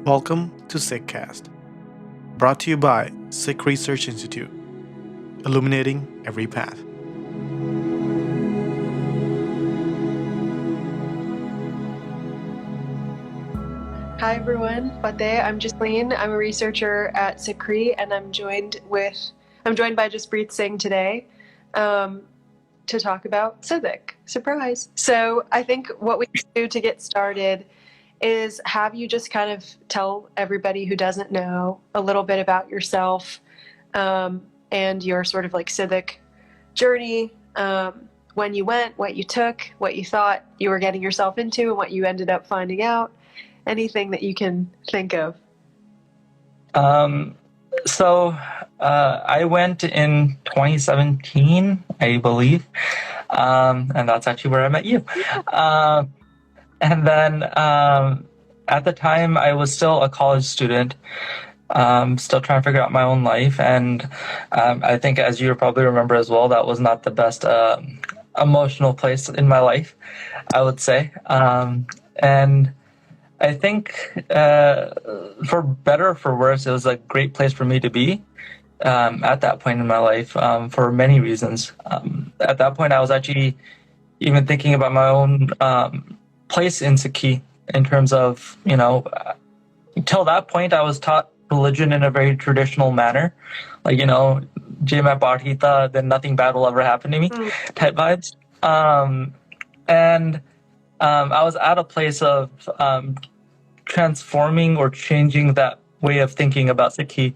Welcome to SikhCast, brought to you by Sikh Research Institute, illuminating every path. Hi everyone, Fateh. I'm Jasleen. I'm a researcher at SikhRI, and I'm joined by Jaspreet Singh today to talk about Sidak. Surprise! So I think what we do to get started is have you just kind of tell everybody who doesn't know a little bit about yourself and your sort of like Sidak journey, when you went, what you took, what you thought you were getting yourself into, and what you ended up finding out. Anything that you can think of. I went in 2017, I believe, and that's actually where I met you. And then at the time, I was still a college student, still trying to figure out my own life. And I think, as you probably remember as well, that was not the best emotional place in my life, I would say. And I think, for better or for worse, it was a great place for me to be at that point in my life for many reasons. At that point, I was actually even thinking about my own place in Sikhi in terms of, until that point, I was taught religion in a very traditional manner. Like, "Je main paath kita, then nothing bad will ever happen to me," type vibes. And I was at a place of transforming or changing that way of thinking about Sikhi.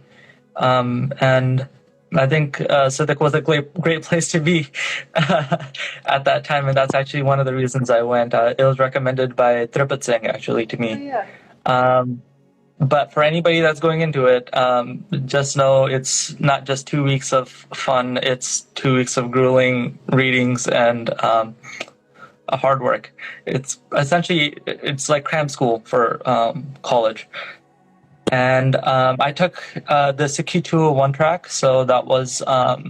And I think Sidak was a great place to be at that time. And that's actually one of the reasons I went. It was recommended by Jaspreet Singh, actually, to me. Oh, yeah. But for anybody that's going into it, just know it's not just 2 weeks of fun. It's 2 weeks of grueling readings and hard work. It's essentially, it's like cram school for college. And I took the Sikhi 201 track, so that was our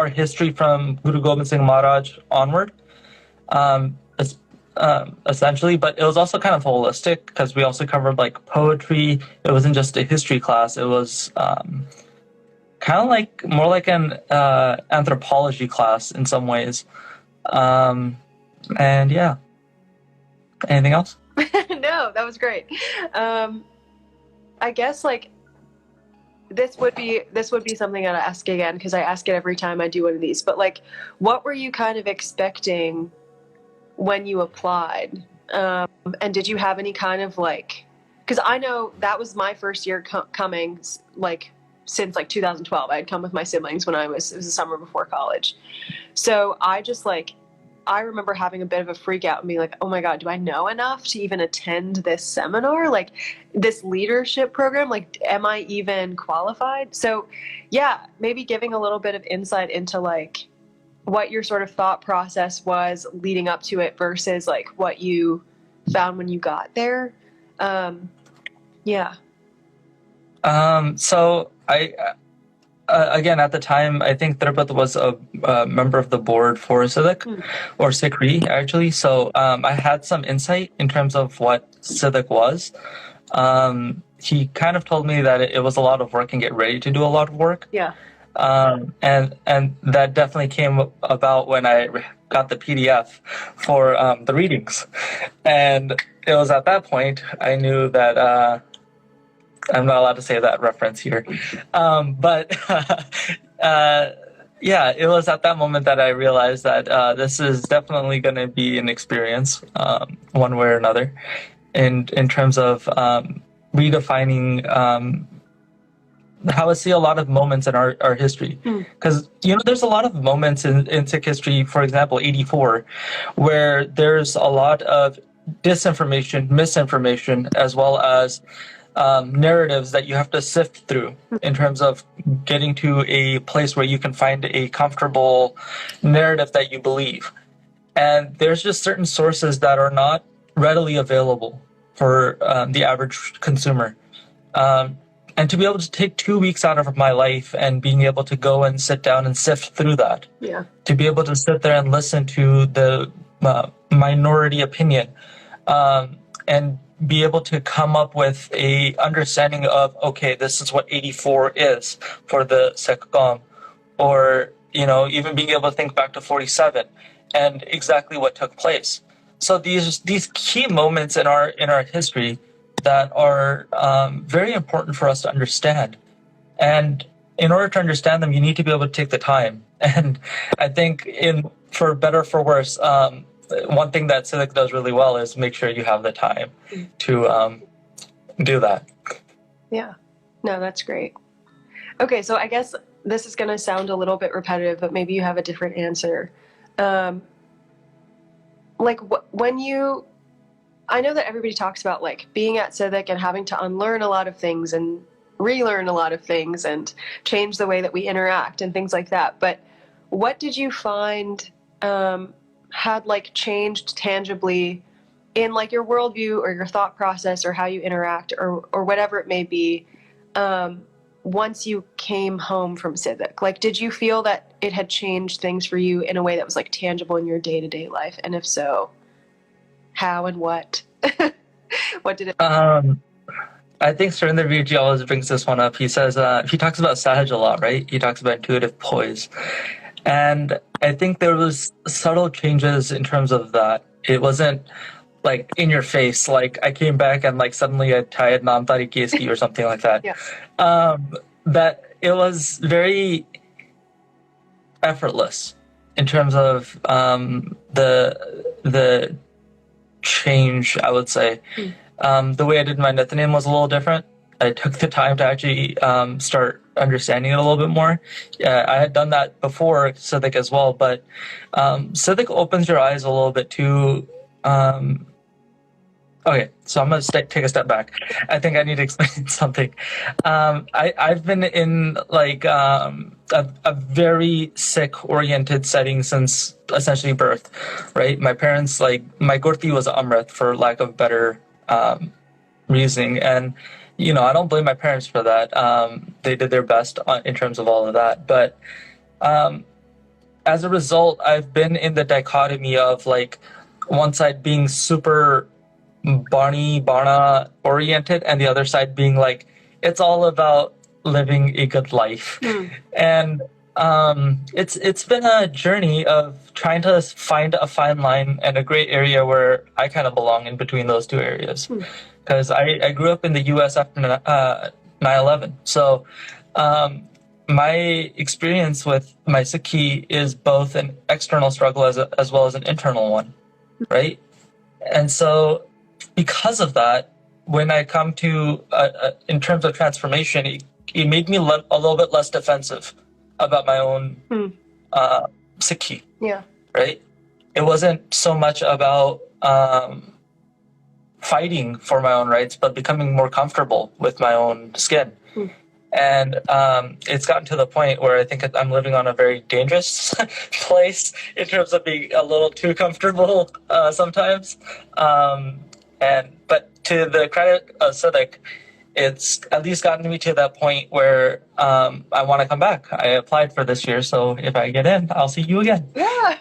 history from Guru Gobind Singh Maharaj onward, essentially. But it was also kind of holistic because we also covered like poetry. It wasn't just a history class. It was kind of like more like an anthropology class in some ways. And yeah. Anything else? No, that was great. I guess like this would be something I'd ask again, because I ask it every time I do one of these. But like, what were you kind of expecting when you applied? And did you have any kind of like, because I know that was my first year coming like since like 2012. I had come with my siblings when it was the summer before college. So I remember having a bit of a freak out and being like, oh my God, do I know enough to even attend this seminar? Like this leadership program, like, am I even qualified? So yeah, maybe giving a little bit of insight into like what your sort of thought process was leading up to it versus like what you found when you got there. Yeah. So again, at the time, I think Tirupati was a member of the board for Sidak, or SikhRI, actually. So I had some insight in terms of what Sidak was. He kind of told me that it was a lot of work and get ready to do a lot of work. Yeah. And that definitely came about when I got the PDF for the readings. And it was at that point I knew that... I'm not allowed to say that reference here. But yeah, it was at that moment that I realized that this is definitely going to be an experience, one way or another, in terms of redefining how I see a lot of moments in our history. Because, there's a lot of moments in Sikh history, for example, 84, where there's a lot of disinformation, misinformation, as well as narratives that you have to sift through in terms of getting to a place where you can find a comfortable narrative that you believe. And there's just certain sources that are not readily available for the average consumer. And to be able to take 2 weeks out of my life and being able to go and sit down and sift through that, to be able to sit there and listen to the minority opinion, and be able to come up with a understanding of, okay, this is what 84 is for the Sikh Qaum, or even being able to think back to 47 and exactly what took place. So these key moments in our history that are very important for us to understand. And in order to understand them, you need to be able to take the time. And I think, for better or for worse, one thing that Sidak does really well is make sure you have the time to do that. Yeah. No, that's great. Okay, so I guess this is going to sound a little bit repetitive, but maybe you have a different answer. I know that everybody talks about like being at Sidak and having to unlearn a lot of things and relearn a lot of things and change the way that we interact and things like that. But what did you find had like changed tangibly in like your worldview or your thought process or how you interact or whatever it may be once you came home from Sidak? Like, did you feel that it had changed things for you in a way that was like tangible in your day-to-day life? And if so, how and what? What did it? I think Surinder Virji always brings this one up. He says, he talks about Sahaj a lot, right? He talks about intuitive poise. And I think there was subtle changes in terms of that. It wasn't like in your face, like I came back and like suddenly I had Naam Tari Keski or something like that. Yeah. That it was very effortless in terms of the change, I would say. The way I did my Nithanim was a little different. I took the time to actually start understanding it a little bit more. I had done that before Sidak as well, but Sidak opens your eyes a little bit to... Okay, so I'm going to take a step back. I think I need to explain something. I've been in like a very Sikh-oriented setting since essentially birth, right? My parents, like, my Gurti was Amrit, for lack of better reasoning. And, I don't blame my parents for that. They did their best in terms of all of that. But as a result, I've been in the dichotomy of like one side being super Barna oriented and the other side being like, it's all about living a good life. And it's been a journey of trying to find a fine line and a gray area where I kind of belong in between those two areas. Because I grew up in the US after 9/11. So my experience with my Sikhi is both an external struggle as well as an internal one, right? And so because of that, when I come to, in terms of transformation, it made me a little bit less defensive about my own Sikhi. Yeah. Right? It wasn't so much about fighting for my own rights, but becoming more comfortable with my own skin. And it's gotten to the point where I think I'm living on a very dangerous place in terms of being a little too comfortable sometimes. But to the credit of Sidak, it's at least gotten me to that point where I want to come back. I applied for this year, so if I get in, I'll see you again. Yeah.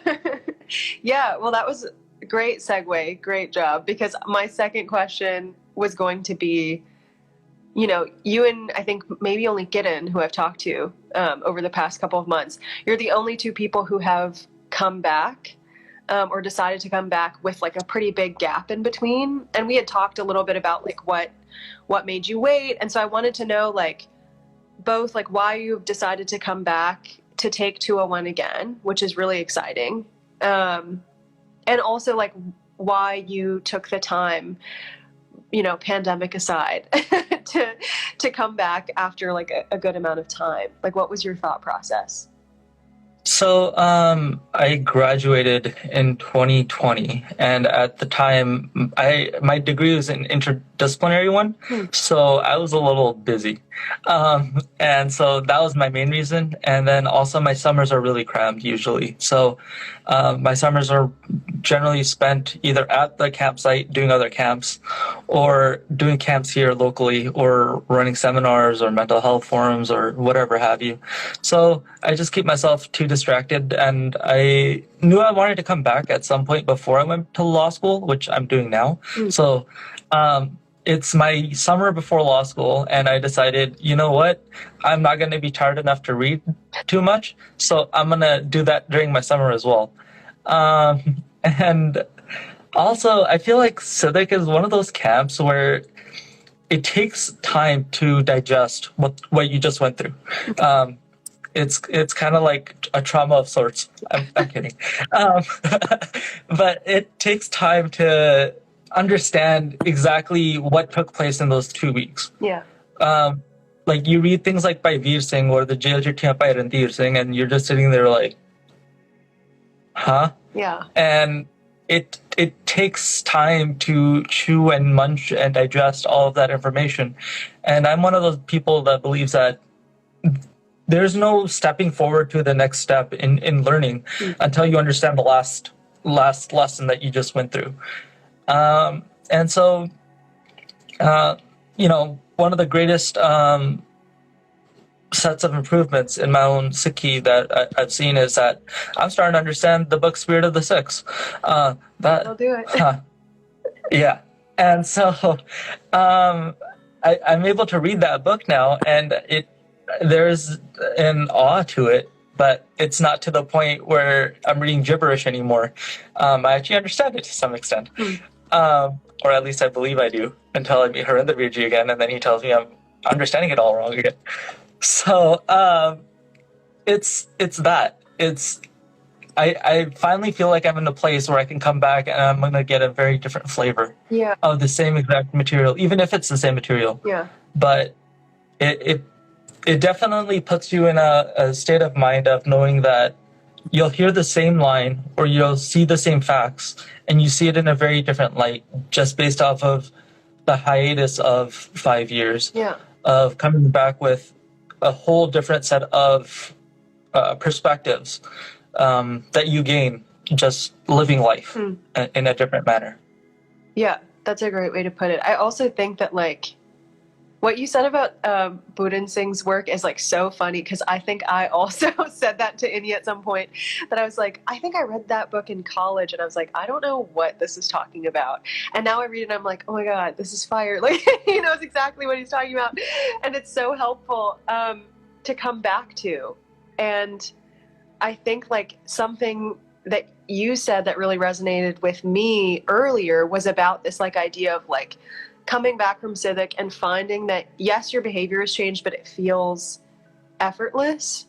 Yeah, well, that was a great segue. Great job. Because my second question was going to be, you and I think maybe only Gideon, who I've talked to over the past couple of months, you're the only two people who have come back or decided to come back with like a pretty big gap in between. And we had talked a little bit about like what made you wait. And so I wanted to know like both like why you've decided to come back to take 201 again, which is really exciting. And also like why you took the time, pandemic aside, to come back after like a good amount of time. Like, what was your thought process? So I graduated in 2020, and at the time, my degree was an interdisciplinary one, so I was a little busy, and so that was my main reason. And then also my summers are really crammed usually, so my summers are generally spent either at the campsite doing other camps, or doing camps here locally, or running seminars or mental health forums or whatever have you. So I just keep myself too distracted distracted, and I knew I wanted to come back at some point before I went to law school, which I'm doing now. So it's my summer before law school, and I decided, you know what? I'm not going to be tired enough to read too much, so I'm going to do that during my summer as well. And also, I feel like Sidak is one of those camps where it takes time to digest what you just went through. It's kind of like a trauma of sorts. I'm kidding. But it takes time to understand exactly what took place in those 2 weeks. Yeah. Like you read things like by Veer Singh or the Jail Chittiyan by Ranveer Singh, and you're just sitting there like, huh? Yeah. And it takes time to chew and munch and digest all of that information. And I'm one of those people that believes that there's no stepping forward to the next step in learning until you understand the last lesson that you just went through. And so, one of the greatest sets of improvements in my own Sikhi that I've seen is that I'm starting to understand the book Spirit of the Sikhs. I'll do it. Yeah. And so I'm able to read that book now, and there's an awe to it, but it's not to the point where I'm reading gibberish anymore. I actually understand it to some extent. Or at least I believe I do, until I meet Harinder Virji again, and then he tells me I'm understanding it all wrong again. So it's that. I finally feel like I'm in a place where I can come back and I'm going to get a very different flavor of the same exact material, even if it's the same material. Yeah. But it definitely puts you in a state of mind of knowing that you'll hear the same line or you'll see the same facts and you see it in a very different light just based off of the hiatus of 5 years of coming back with a whole different set of perspectives that you gain just living life in a different manner. Yeah, that's a great way to put it. I also think that like what you said about Budin Singh's work is like so funny because I think I also said that to Inni at some point, that I was like, I think I read that book in college and I was like, I don't know what this is talking about. And now I read it and I'm like, oh my God, this is fire. Like he knows exactly what he's talking about. And it's so helpful to come back to. And I think like something that you said that really resonated with me earlier was about this like idea of like coming back from Sidak and finding that, yes, your behavior has changed, but it feels effortless.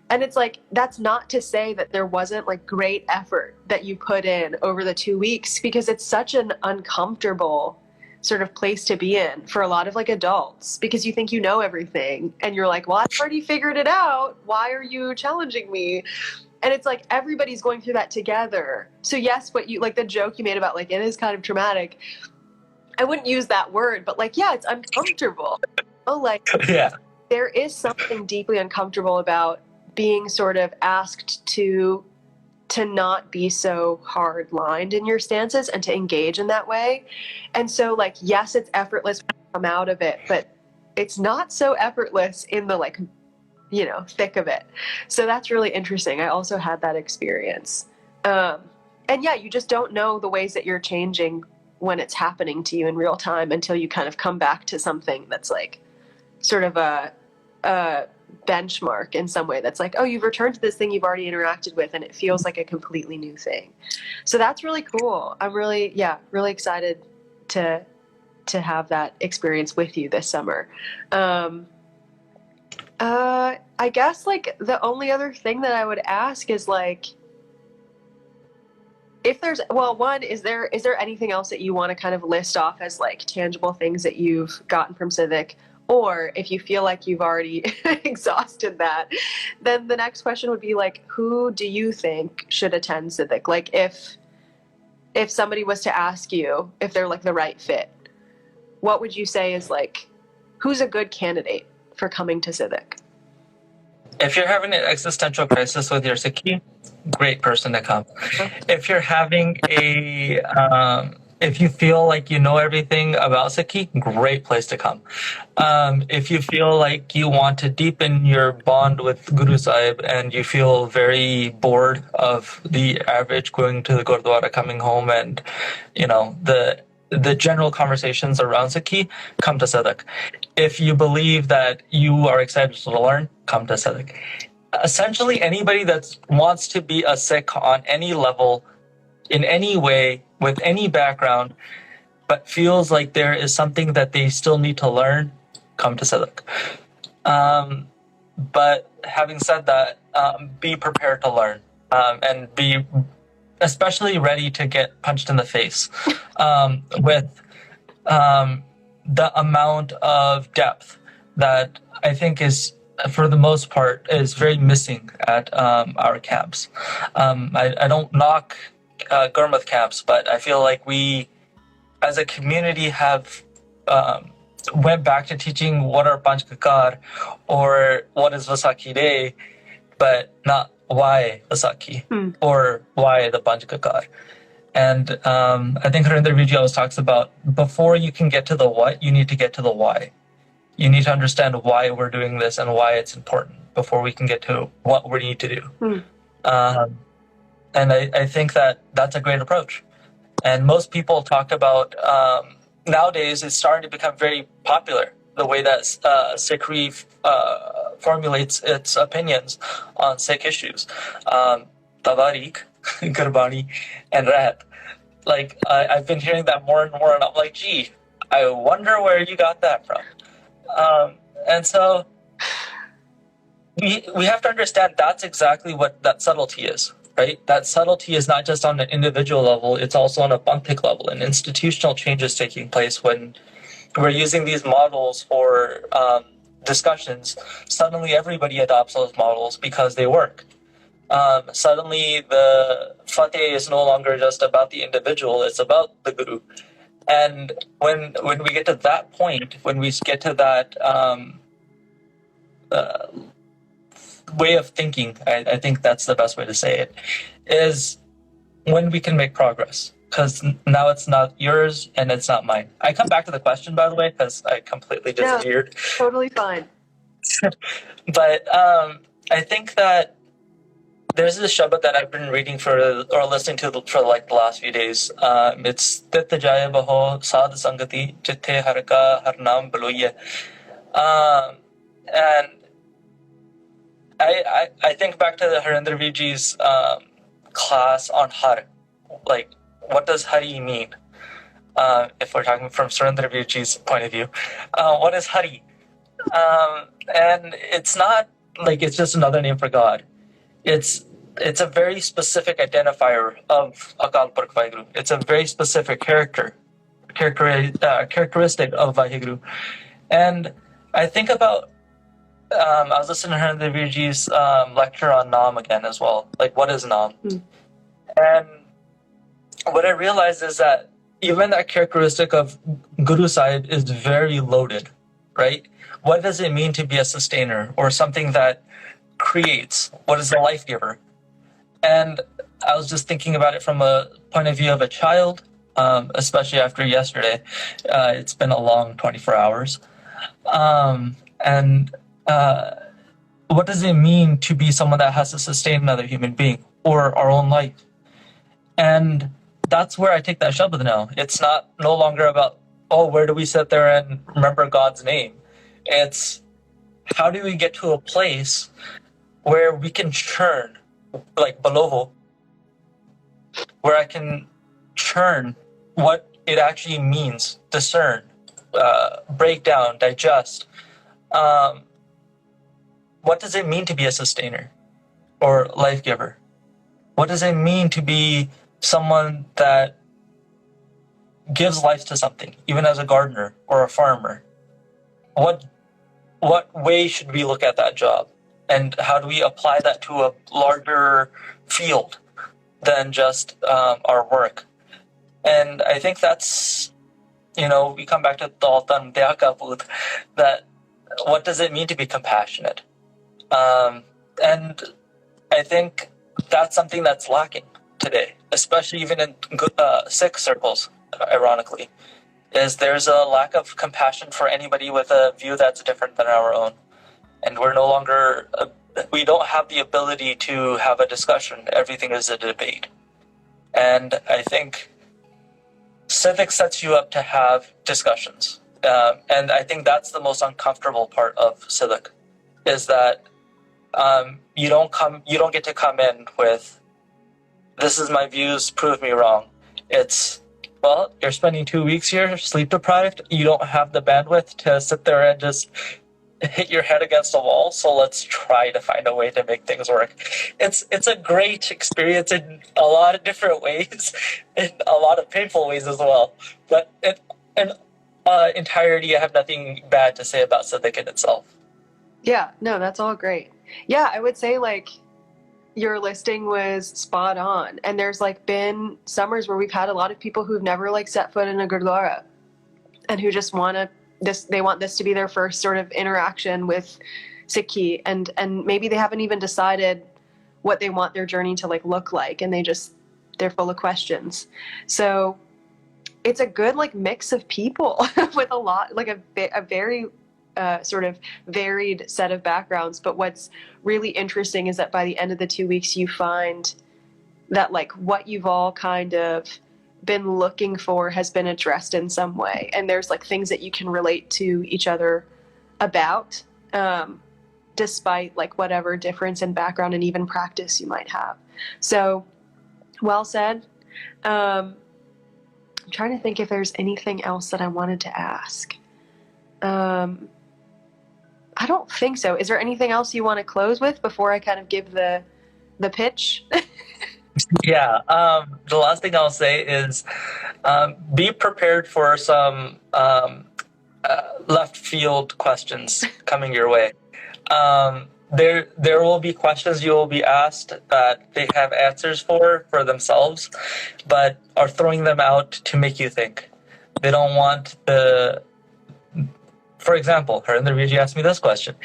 And it's like, that's not to say that there wasn't like great effort that you put in over the 2 weeks, because it's such an uncomfortable sort of place to be in for a lot of like adults, because you think you know everything and you're like, well, I've already figured it out. Why are you challenging me? And it's like, everybody's going through that together. So yes, what you like the joke you made about like, it is kind of traumatic. I wouldn't use that word, but like, yeah, it's uncomfortable. Oh, like there is something deeply uncomfortable about being sort of asked to not be so hard-lined in your stances and to engage in that way. And so like, yes, it's effortless when you come out of it, but it's not so effortless in the like, you know, thick of it. So that's really interesting. I also had that experience. And yeah, you just don't know the ways that you're changing when it's happening to you in real time until you kind of come back to something that's like sort of a benchmark in some way that's like, oh, you've returned to this thing you've already interacted with and it feels like a completely new thing. So that's really cool. I'm really excited to have that experience with you this summer. I guess like the only other thing that I would ask is like, if there's, well, one, is there anything else that you want to kind of list off as like tangible things that you've gotten from Sidak? Or if you feel like you've already exhausted that, then the next question would be like, who do you think should attend Sidak? Like if somebody was to ask you if they're like the right fit, what would you say is like, who's a good candidate for coming to Sidak? If you're having an existential crisis with your Sikhi, great person to come. Okay. If you're having a if you feel like you know everything about Sikhi, great place to come. If you feel like you want to deepen your bond with Guru Sahib and you feel very bored of the average going to the Gurdwara, coming home, and the general conversations around Sikhi, come to Sidak. If you believe that you are excited to learn, come to Sidak. Essentially, anybody that wants to be a Sikh on any level, in any way, with any background, but feels like there is something that they still need to learn, come to Sidak. But having said that, be prepared to learn, and be especially ready to get punched in the face with the amount of depth that I think is, for the most part, is very missing at our camps. I don't knock Gurmukh camps, but I feel like we, as a community, have went back to teaching what are Panch Kakar or what is Vaisakhi Day, but not why Vaisakhi or why the Panch Kakar. And I think Harinder Vijay always talks about, before you can get to the what, you need to get to the why. You need to understand why we're doing this and why it's important before we can get to what we need to do. And I think that that's a great approach. And most people talk about, nowadays it's starting to become very popular, the way that SikhRI formulates its opinions on Sikh issues. Tawarik, Gurbani, and Rahat. Like, I've been hearing that more and more, and I'm like, gee, I wonder where you got that from. And so we have to understand that's exactly what that subtlety is, right? That subtlety is not just on an individual level, it's also on a panthik level, and institutional changes taking place when we're using these models for discussions. Suddenly everybody adopts those models because they work. Suddenly the Fateh is no longer just about the individual, it's about the Guru. And when we get to that point, when we get to that way of thinking, I think that's the best way to say it, is when we can make progress. Because now it's not yours and it's not mine. I come back to the question, by the way, because I completely disappeared. No, totally fine. But I think that there's this Shabad that I've been reading or listening to for like the last few days. It's Tit Jaya Baho Sad Sangati Chitte Harka Harnam Baloye. And I think back to the Harinder Vijay's class on Har. Like, what does Hari mean? If we're talking from Surinder Vijay's point of view, what is Hari? And it's not like it's just another name for God. It's a very specific identifier of Akal Purkh Vaheguru. It's a very specific characteristic of Vaheguru. And I think about, I was listening to Harinder Vijay's lecture on Naam again as well. Like, what is Naam? And what I realized is that even that characteristic of Guru Sahib is very loaded, right? What does it mean to be a sustainer or something that creates? What is a life giver? And I was just thinking about it from a point of view of a child, especially after yesterday. It's been a long 24 hours. And what does it mean to be someone that has to sustain another human being or our own life? And that's where I take that Shabad now. It's no longer about, where do we sit there and remember God's name? It's how do we get to a place where we can churn, like Balovo, where I can churn what it actually means, discern, break down, digest. What does it mean to be a sustainer or life giver? What does it mean to be someone that gives life to something, even as a gardener or a farmer? What way should we look at that job? And how do we apply that to a larger field than just our work? And I think that's, we come back to Daltan Deakaput, that what does it mean to be compassionate? And I think that's something that's lacking today, especially even in Sikh circles. ironically, is there's a lack of compassion for anybody with a view that's different than our own. And we're no longer, we don't have the ability to have a discussion. Everything is a debate. And I think civic sets you up to have discussions. And I think that's the most uncomfortable part of civic, is that you don't get to come in with, this is my views, prove me wrong. It's, well, you're spending 2 weeks here, sleep deprived. You don't have the bandwidth to sit there and just hit your head against the wall. So let's try to find a way to make things work. It's a great experience in a lot of different ways, in a lot of painful ways as well. But in entirety, I have nothing bad to say about Sidak in itself. Yeah, no, that's all great. Yeah, I would say like your listing was spot on. And there's like been summers where we've had a lot of people who've never like set foot in a gurdwara and who just they want this to be their first sort of interaction with Sikhi, and maybe they haven't even decided what they want their journey to like look like, and they're full of questions. So it's a good like mix of people with a lot, like a very sort of varied set of backgrounds. But what's really interesting is that by the end of the 2 weeks, you find that like what you've all kind of been looking for has been addressed in some way, and there's like things that you can relate to each other about, despite like whatever difference in background and even practice you might have. So well said. I'm trying to think if there's anything else that I wanted to ask. I don't think so. Is there anything else you want to close with before I kind of give the pitch? Yeah. The last thing I'll say is be prepared for some left field questions coming your way. There will be questions you will be asked that they have answers for themselves, but are throwing them out to make you think. They don't want for example, her interview, she asked me this question.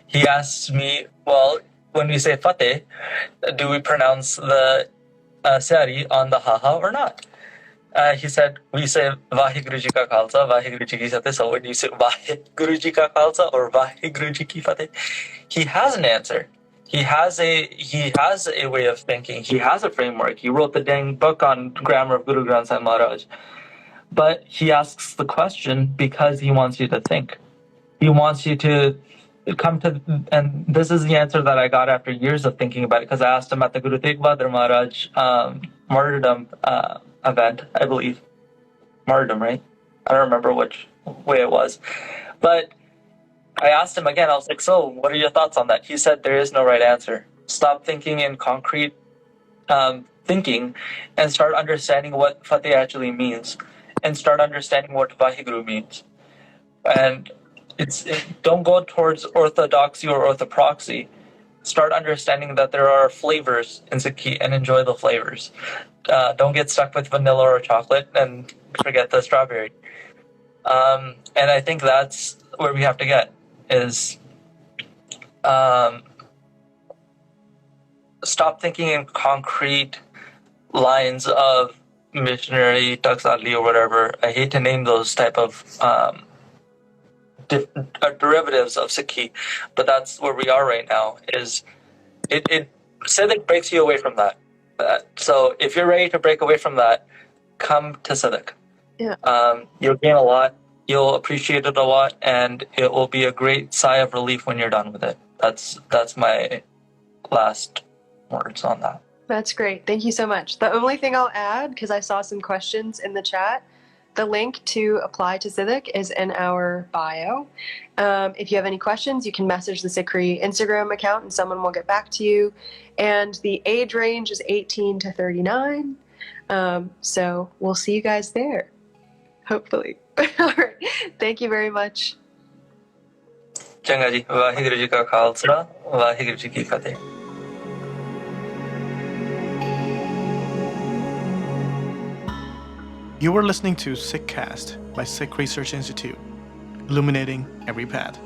He asked me, well, when we say Fateh, do we pronounce the SikhRI on the haha or not? He said, we say Vaheguru Ji Ka Khalsa, Vaheguru Ji Ki Fateh. So when you say Vaheguru Ji Ka Khalsa or Vaheguru Ji Ki Fateh, he has an answer. He has a way of thinking. He has a framework. He wrote the dang book on grammar of Guru Granth Sahib Maharaj. But he asks the question because he wants you to think. He wants you to come to, and this is the answer that I got after years of thinking about it, because I asked him at the Guru Tegh Bahadur Maharaj martyrdom event, I believe. Martyrdom, right? I don't remember which way it was. But I asked him again, I was like, so what are your thoughts on that? He said, there is no right answer. Stop thinking in concrete thinking and start understanding what Fateh actually means, and start understanding what Vaheguru means. And don't go towards orthodoxy or orthopraxy. Start understanding that there are flavors in Sikhi and enjoy the flavors. Don't get stuck with vanilla or chocolate and forget the strawberry. And I think that's where we have to get, is stop thinking in concrete lines of missionary, Taksadli, or whatever. I hate to name those type of derivatives of Sikhi, but that's where we are right now. Is it Sidak breaks you away from that. So if you're ready to break away from that, come to Sidak. Yeah. You'll gain a lot. You'll appreciate it a lot, and it will be a great sigh of relief when you're done with it. That's my last words on that. That's great. Thank you so much. The only thing I'll add, because I saw some questions in the chat, the link to apply to Sidak is in our bio. If you have any questions, you can message the SikhRI Instagram account and someone will get back to you. And the age range is 18 to 39. So we'll see you guys there, hopefully. All right. Thank you very much. Changa ji, Vaheguru Ji Ka Khalsa, Vaheguru Ji Ki Fateh. You were listening to SikhCast by Sikh Research Institute, illuminating every path.